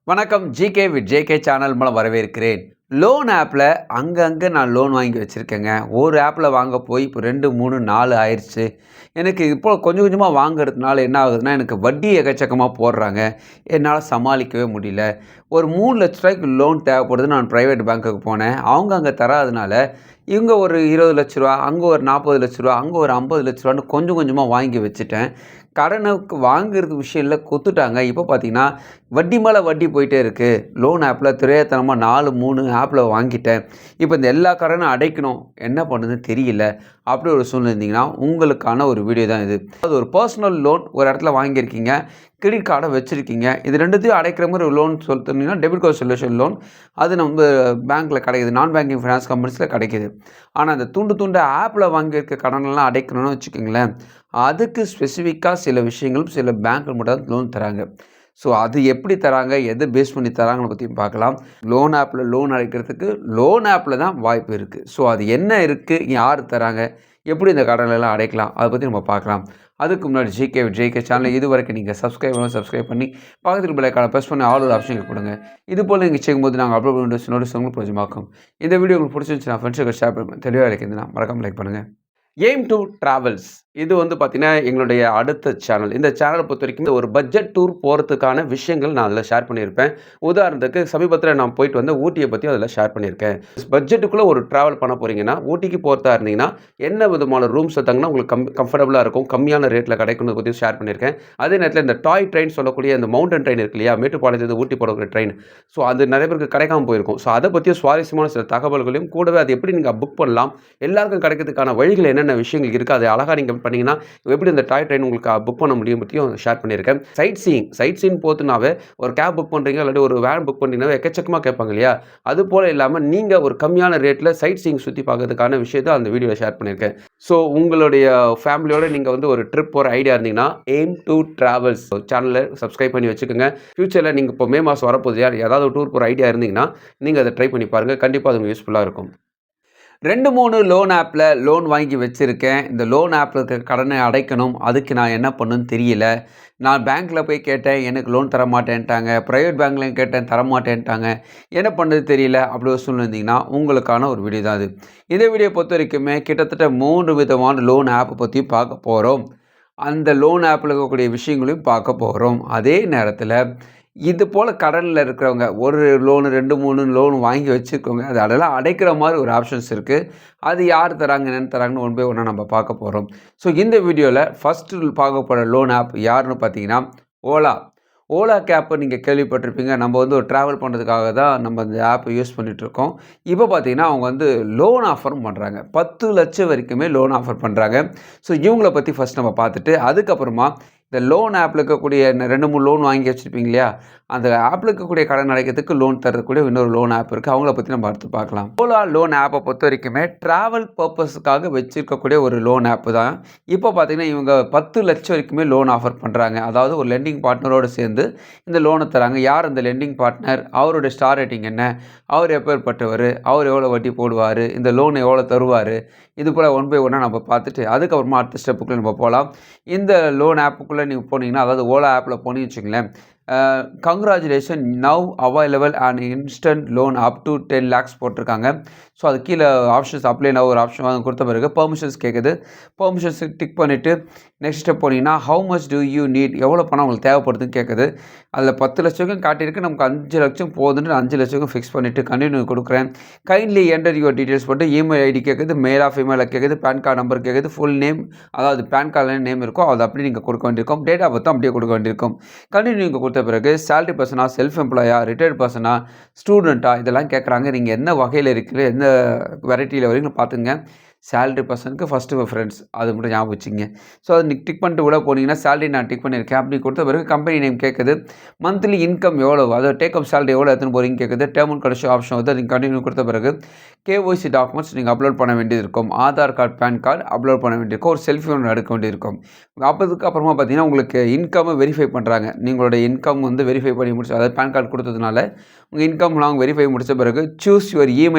வணக்கம். GK with JK channel மூலம் வரவேற்கிறேன். லோன் ஆப்பில் அங்கங்கே நான் லோன் வாங்கி வச்சுருக்கேங்க. ஒரு ஆப்பில் வாங்க போய் இப்போ 2, 3, 4 ஆயிடுச்சு. எனக்கு இப்போ கொஞ்சம் கொஞ்சமாக வாங்குறதுனால என்ன ஆகுதுன்னா, எனக்கு வட்டி எக்கச்சக்கமாக போடுறாங்க. என்னால் சமாளிக்கவே முடியல. ஒரு 3 லட்ச ரூபாய்க்கு லோன் தேவைப்படுது. நான் ப்ரைவேட் பேங்க்குக்கு போனேன். அவங்க அங்கே தராதனால, இவங்க ஒரு 20 லட்ச ரூபா, அங்கே ஒரு 40 லட்ச ரூபா, அங்கே ஒரு 50 லட்ச ரூபான்னு கொஞ்சம் கொஞ்சமாக வாங்கி வச்சுட்டேன். கடனுக்கு வாங்குறது விஷயம் இல்லை, கொத்துட்டாங்க. இப்போ பார்த்தீங்கன்னா, வட்டி மேலே வட்டி போயிட்டே இருக்குது. லோன் ஆப்பில் தெரியாத்தனமாக 4, 3 ஆப்பில் வாங்கிட்டேன். இப்போ இந்த எல்லா கடனும் அடைக்கணும். என்ன பண்ணுறதுன்னு தெரியல. அப்படி ஒரு சூழ்நிலை இருந்தீங்கன்னா, உங்களுக்கான ஒரு வீடியோ தான் இது. அது ஒரு பர்சனல் லோன் ஒரு இடத்துல வாங்கியிருக்கீங்க. கிரெடிட் கார்டை வச்சுருக்கீங்க. இது 2த்தையும் அடைக்கிற மாதிரி ஒரு லோன் சொல்லிட்டீங்கன்னா, டெபிட் கார்டு சொல்யூஷன் லோன். அது நம்ம பேங்க்கில் கிடைக்குது. நான் பேங்கிங் ஃபைனான்ஸ் கம்பெனிஸில் கிடைக்கிது. ஆனால் அந்த துண்டு ஆப்பில் வாங்கியிருக்க கடனெல்லாம் அடைக்கணும்னு வச்சுக்கோங்களேன், அதுக்கு ஸ்பெசிஃபிக்காக சில விஷயங்களும் சில பேங்க்கில் மட்டும் தான் லோன் தராங்க. ஸோ அது எப்படி தராங்க, எதை பேஸ் பண்ணி தராங்கன்னு பற்றியும் பார்க்கலாம். லோன் ஆப்பில் லோன் அடைக்கிறதுக்கு லோன் ஆப்பில் தான் வாய்ப்பு இருக்குது. ஸோ அது என்ன இருக்குது, யார் தராங்க, எப்படி இந்த கடனெல்லாம் அடைக்கலாம், அதை பற்றி நம்ம பார்க்கலாம். அதுக்கு முன்னாடி ஜேகே சேனலை இது வரைக்கும் நீங்கள் சப்ஸ்கிரைப் பண்ணி பக்கத்தில் பெல் ஐகானை ப்ரெஸ் பண்ணி ஆல் ஒரு ஆப்ஷன் கொடுங்க. இது போல் நீங்கள் செய்யும்போது நாங்கள் அப்லோட் பண்ணி நோட்டிஸ் உங்களுக்கு பிரயோஜனமாக்கும். இந்த வீடியோ உங்களுக்கு பிடிச்சிருந்துச்சுன்னா ஃப்ரெண்ட்ஸுக்கு ஷேர் பண்ணி தெளிவாக இருக்குதுன்னா மறக்காமல் லைக் பண்ணுங்கள். எய்ம் டூ ட்ராவல்ஸ் இது பார்த்தீங்கன்னா எங்களுடைய அடுத்த சேனல். இந்த சேனலை பொறுத்த வரைக்கும் ஒரு பட்ஜெட் டூர் போகிறதுக்கான விஷயங்கள் நான் அதில் ஷேர் பண்ணியிருப்பேன். உதாரணத்துக்கு சமீபத்தில் நான் போயிட்டு வந்து ஊட்டியை பற்றி அதில் ஷேர் பண்ணியிருக்கேன். பட்ஜெட்டுக்குள்ளே ஒரு ட்ராவல் பண்ண போகிறீங்கன்னா, ஊட்டிக்கு போகிறதா இருந்தீங்கன்னா என்ன விதமான ரூம்ஸ் தங்கினா உங்களுக்கு கம்ஃபர்டபுளாக இருக்கும், கம்மியான ரேட்டில் கிடைக்கும் பற்றி ஷேர் பண்ணியிருக்கேன். அதே நேரத்தில் இந்த டாய் ட்ரெயின் சொல்லக்கூடிய இந்த மவுண்டன் ட்ரெயின் இருக்கு இல்லையா, மேட்டுப்பாளையத்துலேருந்து ஊட்டி போகிற ட்ரெயின். ஸோ அது நிறைய பேருக்கு கிடைக்காம போயிருக்கும். ஸோ அதை பற்றிய சுவாரஸ்யமான சில தகவல்களையும் கூடவே அது எப்படி நீங்கள் புக் பண்ணலாம், எல்லாருக்கும் கிடைக்கிறதுக்கான வழிகள் என்னென்ன விஷயங்கள் இருக்குது, அதை அழகாக நீங்கள் பண்ணிங்கன்னா எப்படி இந்த டாய் ட்ரெயின் உங்களுக்கு புக் பண்ண முடியும் பற்றியும் ஷேர் பண்ணியிருக்கேன். சைட் சீயிங் போத்துனாவே ஒரு கேப் புக் பண்ணுறீங்க, இல்லாட்டி ஒரு வேன் புக் பண்ணிங்கனாவே எக்கச்சக்கமாக கேட்பாங்க இல்லையா, அது போல் இல்லாமல் நீங்கள் ஒரு கம்மியான ரேட்டில் சைட் சீயிங் சுற்றி பார்க்கறதுக்கான விஷயத்தை அந்த வீடியோவில் ஷேர் பண்ணியிருக்கேன். ஸோ உங்களுடைய ஃபேமிலியோடு நீங்கள் ஒரு ட்ரிப் போகிற ஐடியா இருந்தீங்கன்னா எய்ம் டூ ட்ராவல்ஸ் சேனலை சப்ஸ்கிரைப் பண்ணி வச்சுக்கோங்க. ஃபியூச்சரில் நீங்கள் இப்போ மே மாதம் வரப்போகுது, ஏதாவது டூர் போகிற ஐடியா இருந்தீங்கன்னா நீங்கள் அதை ட்ரை பண்ணி பாருங்கள். கண்டிப்பாக அது யூஸ்ஃபுல்லாக இருக்கும். 2, 3 லோன் ஆப்பில் லோன் வாங்கி வச்சுருக்கேன். இந்த லோன் ஆப்பில் இருக்க கடனை அடைக்கணும். அதுக்கு நான் என்ன பண்ணுன்னு தெரியல. நான் பேங்க்கில் போய் கேட்டேன், எனக்கு லோன் தர மாட்டேன்ட்டாங்க. ப்ரைவேட் பேங்க்லையும் கேட்டேன், தரமாட்டேன்ட்டாங்க. என்ன பண்ணுறது தெரியல. அப்படி ஒரு சூழ்நிலை இருந்தீங்கன்னா உங்களுக்கான ஒரு வீடியோ தான் இது. இந்த வீடியோ பொறுத்த வரைக்குமே கிட்டத்தட்ட 3 விதமான லோன் ஆப்பை பற்றியும் பார்க்க போகிறோம். அந்த லோன் ஆப்பில் இருக்கக்கூடிய விஷயங்களையும் பார்க்க போகிறோம். அதே நேரத்தில் இது போல் கடனில் இருக்கிறவங்க ஒரு லோனு 2, 3 லோன் வாங்கி வச்சுருக்கோங்க, அது அதெல்லாம் அடைக்கிற மாதிரி ஒரு ஆப்ஷன்ஸ் இருக்குது. அது யார் தராங்க, என்னென்னு தராங்கன்னு ஒன் பை ஒன்னாக நம்ம பார்க்க போகிறோம். ஸோ இந்த வீடியோவில் ஃபஸ்ட்டு பார்க்க போகிற லோன் ஆப் யாருன்னு பார்த்தீங்கன்னா ஓலா கேப்பை நீங்கள் கேள்விப்பட்டிருப்பீங்க. நம்ம ஒரு ட்ராவல் பண்ணுறதுக்காக தான் நம்ம இந்த ஆப்பை யூஸ் பண்ணிகிட்ருக்கோம். இப்போ பார்த்தீங்கன்னா அவங்க லோன் ஆஃபரும் பண்ணுறாங்க. 10 லட்சம் வரைக்குமே லோன் ஆஃபர் பண்ணுறாங்க. ஸோ இவங்கள பற்றி ஃபஸ்ட் நம்ம பார்த்துட்டு அதுக்கப்புறமா இந்த லோன் ஆப்பில் இருக்கக்கூடிய 2, 3 லோன் வாங்கி வச்சுருப்பீங்க இல்லையா, அந்த ஆப்பில் இருக்கக்கூடிய கடன் அடைக்கிறதுக்கு லோன் தரக்கூடிய இன்னொரு லோன் ஆப் இருக்குது. அவங்கள பற்றி நம்ம அடுத்து பார்க்கலாம். ஓலா லோன் ஆப்பை பொறுத்த வரைக்குமே ட்ராவல் பர்பஸுக்காக வச்சுருக்கக்கூடிய ஒரு லோன் ஆப்பு தான். இப்போ பார்த்தீங்கன்னா இவங்க 10 லட்சம் வரைக்குமே லோன் ஆஃபர் பண்ணுறாங்க. அதாவது ஒரு லெண்டிங் பார்ட்னரோடு சேர்ந்து இந்த லோனை தராங்க. யார் அந்த லெண்டிங் பார்ட்னர், அவருடைய ஸ்டார் ரேட்டிங் என்ன, அவர் எப்பேற்பட்டவர், அவர் எவ்வளோ வட்டி போடுவார், இந்த லோன் எவ்வளோ தருவார், இது போல் ஒன் பை ஒன்னாக நம்ம பார்த்துட்டு அதுக்கப்புறமா அடுத்த ஸ்டெப்புக்குள்ளே நம்ம போகலாம். இந்த லோன் ஆப்புக்குள்ளே நீங்கள் போனீங்கன்னா, அதாவது ஓலா ஆப்பில் போனீங்கன்னு வச்சுங்களேன், congratulation now available and instant loan up to 10 lakhs போட்டிருக்காங்க. ஸோ அது கீழே ஆப்ஷன்ஸ் அப்ளை நவ் ஒரு ஆப்ஷன் கொடுத்த பிறகு பெர்மிஷன்ஸ் கேட்குது. பெர்மிஷன்ஸ் டிக் பண்ணிவிட்டு நெக்ஸ்ட் ஸ்டெப் போனீங்கன்னா how much do you need, எவ்வளோ பணம் உங்களுக்கு தேவைப்படுதுன்னு கேட்குது. அதில் 10 லட்சம் காட்டியிருக்கு. நமக்கு 5 லட்சம் போதுன்னு 5 லட்சம் ஃபிக்ஸ் பண்ணிவிட்டு கண்டினியூ கொடுக்குறேன். கைண்ட்லி என்டர் யுவர் டீட்டெயில்ஸ் போட்டு இமெயில் ஐடி கேட்குது, மேல் ஆஃப் இமெயிலில் கேட்குது, பேன் கார்டு நம்பர் கேட்குது, ஃபுல் நேம், அதாவது பேன் கார்டில் நேம் இருக்கும் அது அப்படி நீங்கள் கொடுக்க வேண்டியிருக்கும். டேட் ஆஃப் பர்த்தும் அப்படியே கொடுக்க வேண்டியிருக்கும். கண்டினியூ நீங்கள் கொடுத்த பிறகு சேலரி பர்சனா, செல்ஃப் எம்ப்ளாயா, ரிட்டையர்ட் பர்சனா, ஸ்டூடெண்ட்டா, இதெல்லாம் கேட்குறாங்க. நீங்கள் என்ன வகையில் இருக்கிற எந்த வெரைட்டியில் வரீங்கன்னு பார்த்துங்க. சேலரி பர்சனுக்கு ஃபஸ்ட்டு ப்ரிஃபரன்ஸ், அது மட்டும் ஞாபகம் வச்சுங்க. ஸோ அது டிக் பண்ணிட்டு உள்ள போனீங்கன்னா சேலரி நான் டிக் பண்ணியிருக்கேன். அப்படி கொடுத்த பிறகு கம்பெனி நேம் கேட்குது, மந்த்லி இன்கம் எவ்வளோ, அதாவது டேக் அப் சேலரி எவ்வளோ எடுத்துன்னு போகிறீங்க கேட்குது. டேர்ம் அண்ட் கண்டிஷன் ஆப்ஷன் வந்து நீங்கள் கண்டினியூ கொடுத்த பிறகு கேஒய்சி டாக்குமெண்ட்ஸ் நீங்கள் அப்லோட் பண்ண வேண்டியது இருக்கும். Aadhaar card, pan card upload பண்ண வேண்டியிருக்கும். ஒரு செல்ஃபி ஒன்று எடுக்க வேண்டியிருக்கும். அதுக்கப்புறமா பார்த்தீங்கன்னா உங்களுக்கு இன்கம்மை வெரிஃபை பண்ணுறாங்க. நீங்களோட இன்கம் வெரிஃபை பண்ணி முடிச்சு, அதாவது பேன் கார்டு கொடுத்ததுனால உங்கள் இன்கம் லாங் வெரிஃபை முடித்த பிறகு சூஸ் யுவர்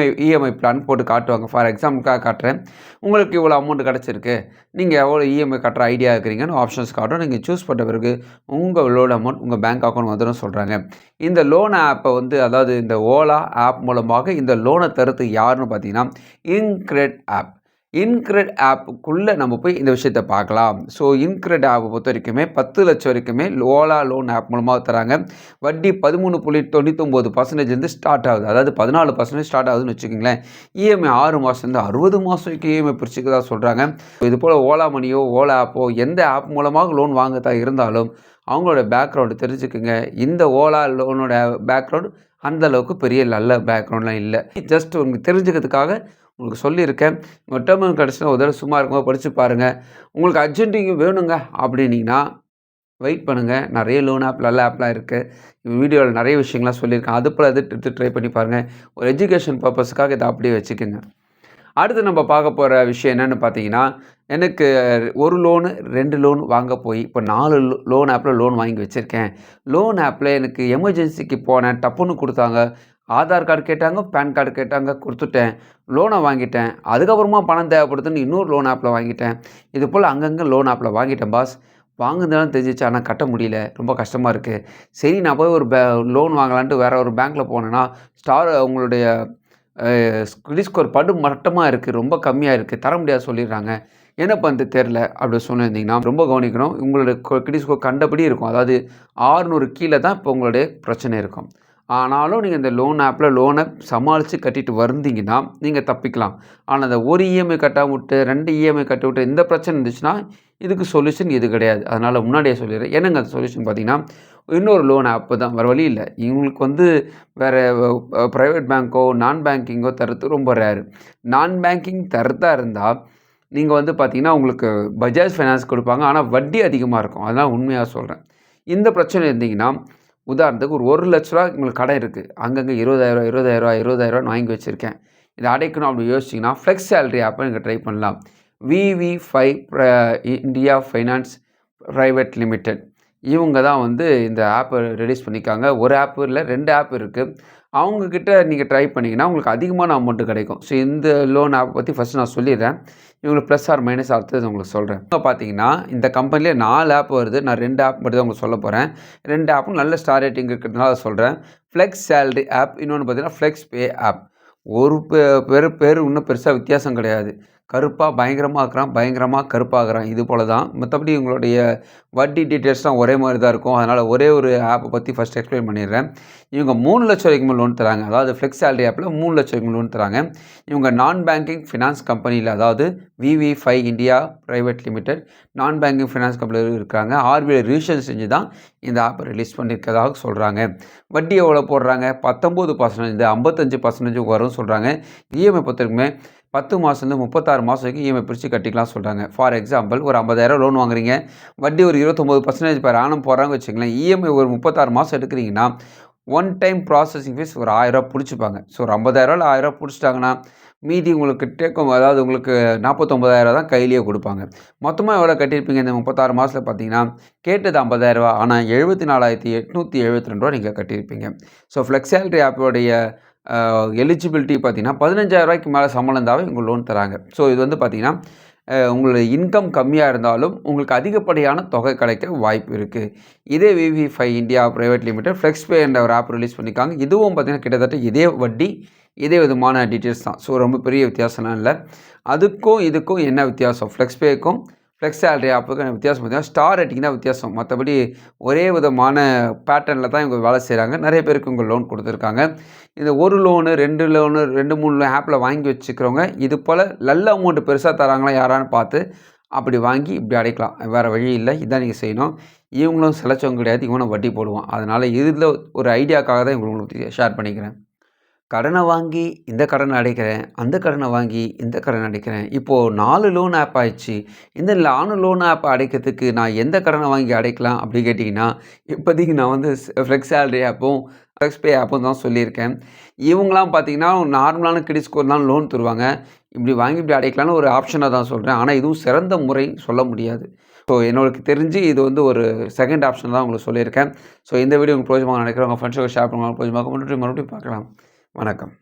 இஎம்ஐ பிளான் போட்டு காட்டுவாங்க. ஃபார் எக்ஸாம்பிளுக்காக காட்டுறேன். உங்களுக்கு இவ்வளோ அமௌண்ட் கிடச்சிருக்கு, நீங்கள் எவ்வளோ இஎம்ஐ கட்டுற ஐடியா இருக்கிறீங்கன்னு ஆப்ஷன்ஸ் காட்டும். நீங்கள் சூஸ் பண்ண பிறகு உங்கள் லோன் அமௌண்ட் உங்கள் பேங்க் அக்கௌண்ட் வந்துடும் சொல்கிறாங்க. இந்த லோன் ஆப்பை வந்து அதாவது இந்த ஓலா ஆப் மூலமாக இந்த லோனை தருது யாருன்னு பார்த்தீங்கன்னா இன்க்ரெட் ஆப். இன்க்ரெட் ஆப்புக்குள்ளே நம்ம போய் இந்த விஷயத்தை பார்க்கலாம். ஸோ இன்க்ரெட் ஆப்பை பொறுத்த வரைக்குமே 10 லட்சம் வரைக்குமே ஓலா லோன் ஆப் மூலமாக தராங்க. வட்டி 13.99% ஸ்டார்ட் ஆகுது. அதாவது 14% ஸ்டார்ட் ஆகுதுன்னு வச்சுக்கோங்களேன். இஎம்ஐ 6 மாதத்துலேருந்து 60 மாதம் வரைக்கும் இஎம்ஐ பிரிச்சுக்கிறதா சொல்கிறாங்க. இது போல் ஓலா மணியோ ஓலா ஆப்போ எந்த ஆப் மூலமாக லோன் வாங்கத்தா இருந்தாலும் அவங்களோட பேக்ரவுண்டு தெரிஞ்சுக்குங்க. இந்த ஓலா லோனோட பேக்ரவுண்ட் அந்தளவுக்கு பெரிய நல்ல பேக்ரவுண்ட்லாம் இல்லை. ஜஸ்ட் உங்களுக்கு தெரிஞ்சுக்கிறதுக்காக உங்களுக்கு சொல்லியிருக்கேன். உங்கள் டேர்ம் கிடச்சுன்னா ஒரு தடவை சும்மா இருக்கும்போது படித்து பாருங்கள். உங்களுக்கு அர்ஜென்ட்டிங்க வேணுங்க அப்படின்னீங்கன்னா வெயிட் பண்ணுங்கள். நிறைய லோன் ஆப் நல்ல ஆப்லாம் இருக்குது. வீடியோவில் நிறைய விஷயங்கள்லாம் சொல்லியிருக்கேன். அது போல் எடுத்து ட்ரை பண்ணி பாருங்கள். ஒரு எஜுகேஷன் பர்பஸுக்காக இதை அப்படியே வச்சுக்கோங்க. அடுத்து நம்ம பார்க்க போகிற விஷயம் என்னென்னு பார்த்தீங்கன்னா, எனக்கு 1 லோனு 2 லோன் வாங்க போய் இப்போ 4 லோன் ஆப்பில் லோன் வாங்கி வச்சுருக்கேன். லோன் ஆப்பில் எனக்கு எமர்ஜென்சிக்கு போனேன், டப்புன்னு கொடுத்தாங்க. ஆதார் கார்டு கேட்டாங்க, பேன் கார்டு கேட்டாங்க, கொடுத்துட்டேன். லோனை வாங்கிட்டேன். அதுக்கப்புறமா பணம் தேவைப்படுதுன்னு இன்னொரு லோன் ஆப்பில் வாங்கிட்டேன். இது போல் அங்கங்கே லோன் ஆப்பில் வாங்கிட்டேன் பாஸ். வாங்குனதுனால தெரிஞ்சிச்சு, ஆனால் கட்ட முடியல. ரொம்ப கஷ்டமாக இருக்குது. சரி நான் போய் ஒரு லோன் வாங்கலான்ட்டு வேறு ஒரு பேங்க்கில் போனேன்னா உங்களுடைய கிரெடிட் ஸ்கோர் மட்டமாக இருக்குது, ரொம்ப கம்மியாக இருக்குது, தர முடியாது சொல்லிடுறாங்க. என்ன பண்ணுறது தெரில அப்படி சொல்லியிருந்தீங்கன்னா ரொம்ப கவனிக்கணும். உங்களுடைய கிரெடிட் ஸ்கோர் கண்டபடி இருக்கும். அதாவது 600 கீழே தான் இப்போ உங்களுடைய பிரச்சனை இருக்கும். ஆனாலும் நீங்கள் இந்த லோன் ஆப்பில் லோனை சமாளித்து கட்டிட்டு வந்தீங்கன்னா நீங்கள் தப்பிக்கலாம். ஆனால் அந்த ஒரு இஎம்ஐ கட்டாம விட்டு 2 இஎம்ஐ கட்டி விட்டு இந்த பிரச்சனை இருந்துச்சுன்னா இதுக்கு சொல்யூஷன் இது கிடையாது. அதனால் முன்னாடியே சொல்லிடுறேன். என்னங்க அந்த சொல்யூஷன் பார்த்தீங்கன்னா இன்னொரு லோன் ஆப்பு தான். வேறு வழி இல்லை. இவங்களுக்கு வந்து வேறு ப்ரைவேட் பேங்க்கோ நான் பேங்கிங்கோ தரது ரொம்ப ரேரு. நான் பேங்கிங் தரதாக இருந்தால் நீங்கள் வந்து பார்த்தீங்கன்னா உங்களுக்கு பஜாஜ் ஃபைனான்ஸ் கொடுப்பாங்க. ஆனால் வட்டி அதிகமாக இருக்கும். அதனால் உண்மையாக சொல்கிறேன். இந்த பிரச்சனை இருந்தீங்கன்னா உதாரணத்துக்கு ஒரு 1 லட்ச ரூபா உங்களுக்கு கடை இருக்குது. அங்கங்கே 20,000 வாங்கி வச்சுருக்கேன். இதை அடைக்கணும் அப்படி யோசிச்சிங்கன்னா ஃப்ளெக்ஸ் சேலரி ஆப்பை நீங்கள் ட்ரை பண்ணலாம். VV5 India finance private limited இவங்க தான் வந்து இந்த ஆப்பை ரிலீஸ் பண்ணியிருக்காங்க. ஒரு ஆப் இல்லை, 2 ஆப் இருக்குது. அவங்கக்கிட்ட நீங்கள் ட்ரை பண்ணிங்கன்னா உங்களுக்கு அதிகமான அமௌண்ட்டு கிடைக்கும். ஸோ இந்த லோன் ஆப் பற்றி ஃபஸ்ட்டு நான் சொல்லிடுறேன். இவங்களுக்கு ப்ளஸ் ஆர் மைனஸ் அடுத்தது உங்களுக்கு சொல்கிறேன். இப்போ பார்த்தீங்கன்னா இந்த கம்பெனிலே 4 ஆப் வருது. நான் 2 ஆப் மட்டும் தான் உங்களுக்கு சொல்ல போகிறேன். 2 ஆப்பும் நல்ல ஸ்டார் ரேட்டிங் இருக்கிறதுனால சொல்கிறேன். ஃப்ளெக்ஸ் சேலரி ஆப், இன்னொன்று பார்த்தீங்கன்னா ஃப்ளெக்ஸ் பே ஆப். ஒரு பேர் இன்னும் பெருசாக வித்தியாசம் கிடையாது. கருப்பாக பயங்கரமாக இருக்கிறான், பயங்கரமாக கருப்பாகிறான். இது போல தான். மற்றபடி உங்களுடைய வட்டி டீட்டெயில்ஸ்லாம் ஒரே மாதிரி தான் இருக்கும். அதனால் ஒரே ஒரு ஆப்பை பற்றி ஃபஸ்ட் எக்ஸ்பிளைன் பண்ணிடுறேன். இவங்க 3 லட்சம் வரைக்கும் லோன் தராங்க. அதாவது ஃப்ளெக்ஸ் சேலரி ஆப்பில் 3 லட்சம் வரைக்கும் லோன் தராங்க. இவங்க நான் பேங்கிங் ஃபினான்ஸ் கம்பெனியில், அதாவது VV5 இந்தியா ப்ரைவேட் லிமிடெட் நான் பேங்கிங் ஃபினான்ஸ் கம்பெனியில் இருக்காங்க. RBI ரிஜிஸ்டர் செஞ்சு தான் இந்த ஆப்பை ரிலீஸ் பண்ணியிருக்கிறதாக சொல்கிறாங்க. வட்டி எவ்வளோ போடுறாங்க? 19%, 55% வரும்னு சொல்கிறாங்க. இஎம்ஐ பொறுத்தவரைக்குமே 10 மாதத்துலேருந்து 36 மாதம் வரைக்கும் இஎம்ஐ பிரித்து கட்டிக்கலாம் சொல்கிறாங்க. ஃபார் எக்ஸாம்பிள் ஒரு 50,000 லோன் வாங்குறீங்க, வட்டி ஒரு 29% per annum போடுறாங்க வச்சுங்களேன். இஎம்ஐ ஒரு 36 மாதம் எடுக்கிறீங்கன்னா ஒன் டைம் ப்ராசஸிங் ஃபீஸ் ஒரு 1000 பிடிச்சிப்பாங்க. ஸோ ஒரு 50,000 1000 பிடிச்சிட்டாங்கன்னா மீதி உங்களுக்கு டேக்கும், அதாவது உங்களுக்கு 49,000 தான் கையிலேயே கொடுப்பாங்க. மொத்தமாக எவ்வளோ கட்டியிருப்பீங்க இந்த 36 மாதத்தில் பார்த்தீங்கன்னா கேட்டது 50,000, ஆனால் 74,872 நீங்கள் கட்டியிருப்பீங்க. ஸோ ஃப்ளெக்ஸ் சேலரி ஆப்போடைய எலிஜிபிலிட்டி பார்த்தீங்கன்னா 15,000 மேலே சம்பளம் இருந்தாவே உங்களுக்கு லோன் தராங்க. ஸோ இது வந்து பார்த்தீங்கன்னா உங்களுடைய இன்கம் கம்மியாக இருந்தாலும் உங்களுக்கு அதிகப்படியான தொகை கிடைக்க வாய்ப்பு இருக்குது. இதே VV5 India private limited flex pay என்ற ஒரு ஆப் ரிலீஸ் பண்ணியிருக்காங்க. இதுவும் பார்த்தீங்கன்னா கிட்டத்தட்ட இதே வட்டி, இதே விதமான டீட்டெயில்ஸ் தான். ஸோ ரொம்ப பெரிய வித்தியாசம்லாம் இல்லை. அதுக்கும் இதுக்கும் என்ன வித்தியாசம்? ஃப்ளெக்ஸ் பேக்கும் ஃப்ளெக்ஸ் சேலரி ஆப்புக்கு வித்தியாசம் பார்த்தீங்கன்னா ஸ்டார் ரேட்டிங் தான் வித்தியாசம். மற்றபடி ஒரே விதமான பேட்டர்னில் தான் இவங்க வேலை செய்கிறாங்க. நிறைய பேருக்கு இவங்க லோன் கொடுத்துருக்காங்க. இந்த 1 லோனு 2 லோனு 2, 3 ஆப்பில் வாங்கி வச்சுக்கிறவங்க இது போல் நல்ல அமௌண்ட்டு பெருசாக தராங்களா யாரான்னு பார்த்து அப்படி வாங்கி இப்படி அடைக்கலாம். வேறு வழி இல்லை. இதான் நீங்கள் செய்யணும். இவங்களும் சிலச்சவங்க கிடையாது, இவனும் வட்டி போடுவான். அதனால் இதில் ஒரு ஐடியாக்காக தான் உங்களுக்கு ஷேர் பண்ணிக்கிறேன். கடனை வாங்கி இந்த கடனை அடைக்கிறேன், அந்த கடனை வாங்கி இந்த கடனை அடைக்கிறேன். இப்போது 4 லோன் ஆப் ஆயிடுச்சு. இந்த 4 லோன் ஆப் அடைக்கிறதுக்கு நான் எந்த கடனை வாங்கி அடைக்கலாம் அப்படி கேட்டிங்கன்னா, இப்போதைக்கு நான் வந்து ஃப்ளெக்ஸ் சேலரி ஆப்பும் ஃப்ளெக்ஸ் பே ஆப்பும் தான் சொல்லியிருக்கேன். இவங்களாம் பார்த்தீங்கன்னா நார்மலான கிரெடிட் ஸ்கோர் தான் லோன் தருவாங்க. இப்படி வாங்கி இப்படி அடைக்கலான்னு ஒரு ஆப்ஷனாக தான் சொல்கிறேன். ஆனால் இதுவும் சிறந்த முறை சொல்ல முடியாது. ஸோ எனக்கு தெரிஞ்சு இது வந்து ஒரு செகண்ட் ஆப்ஷன் தான் உங்களுக்கு சொல்லியிருக்கேன். ஸோ இந்த வீடியோ உங்களுக்கு பிரோஜனமாக நினைக்கிறேன். உங்கள் ஃப்ரெண்ட்ஸோட ஷேர் பண்ணுவாங்க. பிரோஜனமாக மறுபடியும் பார்க்கலாம். வணக்கம்.